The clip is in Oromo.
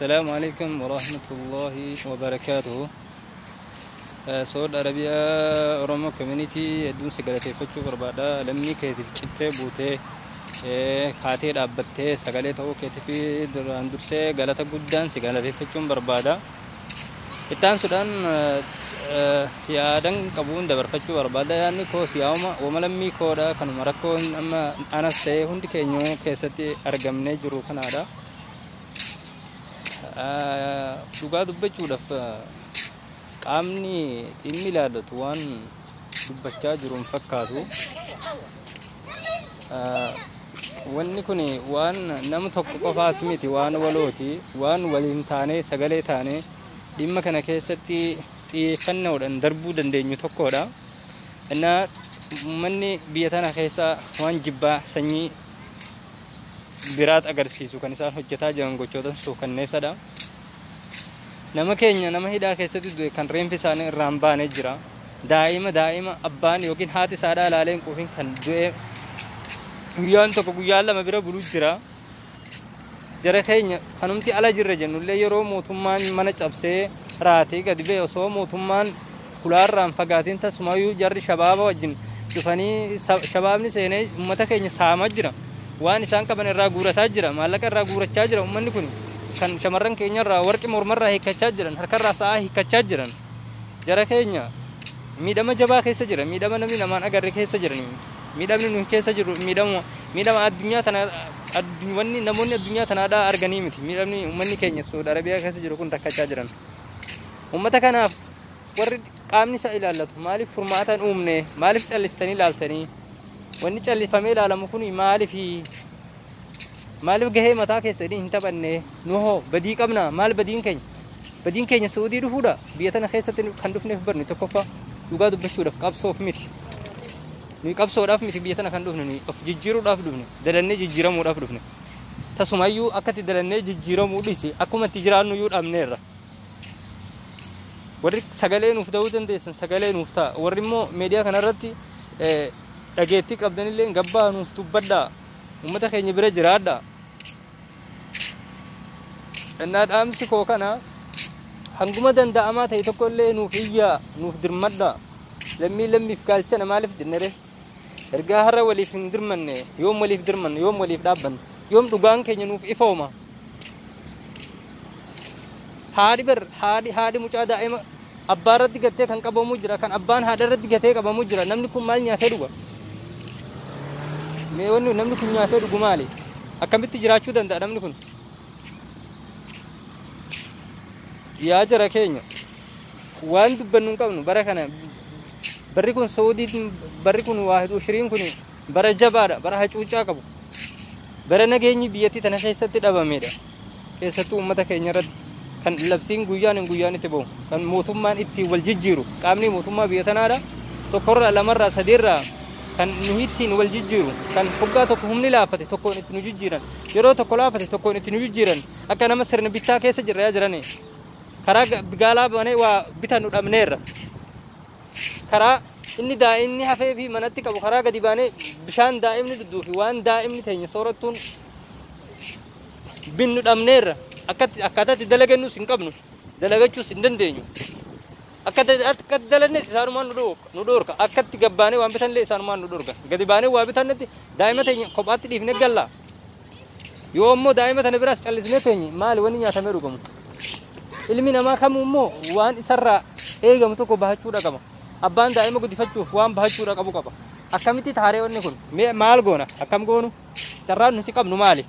السلام عليكم ورحمة الله وبركاته. سعود عربية أورومو كوميونيتي أدون سجلتي فتشو بربادا لمني كيتي كتة بوته خاطر أبته سجلته أو كيتي في درسة غلطة جدا سجلتي فتشو بربادا إتان سودان يا دن كابون دبر فتشو بربادا يعني كوس يوما وملمي كودا كانوا مركون أما أنا سه هندي كنيو كيستي أرجمني جرو كنادا dhugaa dubbachuudhaaf qaamni inni ilaallatu waan dubbachaa jiruun fakkaatu wanni kun waan nama tokko qofaati miti waan walooti waan waliin taanee sagalee taanee dhimma kana keessatti xiyyeeffannoodhaan darbuu dandeenyu tokkodha. Innaa manni biyya tana keessa waan jibbaa sanyii biraat agarsiisu kan isaan hojjetaa jiran gochoota suukanneessadha. Nama keenya nama hidhaa keessatti du'e kan reenfi isaanii irraan baanee jira. Daa'ima abbaan yookiin haati isaadhaa ilaaleen quufiin kan du'e guyyaan tokko guyyaan lama bira buluu jira. Jara keenya kanumti ala jirra jennullee yeroo mootummaan mana cabsee raatee gadi ba'e osoo mootummaan kulaarraan fagaatiin tasumayyuu jarri shabaaba wajjin dhufanii shabaabni seenee uummata keenya saamaa jira. Waan isaan qaban irraa guurataa jira, maallaqa irraa guurachaa jira uummanni kun kan shamarran keenya irraa warqi mormarraa hiikkachaa jiran, harkarraa sa'aa hiikkachaa jiran. Jara keenya miidhama jabaa keessa jira, miidhama namni namaan agarre keessa jiran. Miidhamni nu keessa jiru miidhama addunyaa tana wanni namoonni addunyaa tanaadhaa arganii miti. Miidhamni uummanni keenya Saudi Arabiyaa keessa jiru kun rakkachaa jiran. Uummata kanaaf warri qaamni isa ilaallatu maaliif furmaatan uumne, maaliif callistanii ilaaltanii? Wanni callifamee ilaalamu kun maaliif gahee mataa keessanii hin taphanne? Nuhoo badii qabna. Maal badiin keenya Saudii dhufuudha. Biyya tana keessatti kan dhufneef barni tokkoffaa dhugaa dubbachuudhaaf qabsoof miti. Nuyi qabsoodhaaf miti biyya tana kan dhufne, nuyi of jijjiiruudhaaf dhufne, dalannee jijjiiramuudhaaf dhufne. Tasumayyuu akkatti dalannee jijjiiramuu dhisi akkuma itti jiraannu iyyuu dhabneerra. Warri sagalee nuuf ta'uu dandeessan sagalee nuuf ta'a. Warri immoo miidiyaa kanarratti dhageettii qabdanillee gabbaa nuuf dubbadhaa. Uummata keenya bira jiraadhaa. Innaa dhaamsi koo kana hanguma danda'amaa ta'e tokkollee nuuf iyyaa nuuf dirmadhaa. Lammiif galchana maaliif jennere? Ergaa har'a waliif hin dirmanne yoom waliif dirmanne yoom waliif dhaabbanne yoom dhugaan keenya nuuf ifooma. Haadhi mucaa daa'ima abbaa irratti gattee kan qabamuu jira, kan abbaan haadha irratti gatee qabamuu jira. Namni kun maal nyaatee dhuga? Wanni namni kun nyaatee dhugu maali? Akkamitti jiraachuu danda'a namni kun? Yaa jara keenya waan dubbannu hin qabnu bara kana barri kun Saudii barri kun Waahid Ushriin kun bara jabaadha, bara hacuuccaa qabu, bara nageenyi biyyattii tana keessatti dhabameedha. Keessattuu uummata keenya irratti kan labsiin guyyaan itti bahu, kan mootummaan itti wal jijjiiru, qaamni mootummaa biyya tanaadha. Tokkorraa lamarraa sadeerraa kan nu ittiin wal jijjiiru, kan hoggaa tokko humni laafate tokkoon itti nu jijjiiran, yeroo tokko laafate tokkoon itti nu jijjiiran. Akka nama sirna bittaa keessa jirra yaa jirani. Karaa gaalaa banee waa bitan nu dhabneerra. Karaa inni daa'imni hafee fi manatti qabu karaa gadi baanee bishaan daa'imni dudduufi waan daa'imni teenya soorattuun binnu dhabneerra. Akkaataatti dalagannus hin qabnu, dalagachuus hin dandeenyu. Akka dalannees isaanumaan nu dhorka. Akkatti gabbaanee waan bitanillee isaanumaan nu dhorka. Gadi baanee waa bitannetti daa'ima teenya kophaatti dhiifnee galla. Yoo ammoo daa'ima tana biraas callisnee teenye maali wanni nyaatamee dhugamu? Ilmi namaa kamuu immoo waan isarraa eegamu tokko bahachuudha qaba. Abbaan daa'ima guddifachuuf waan bahachuudha qabu qaba. Akkamitti taaree wanni kun? Maal goona? Akkam goonu? Carraan nuti qabnu maali?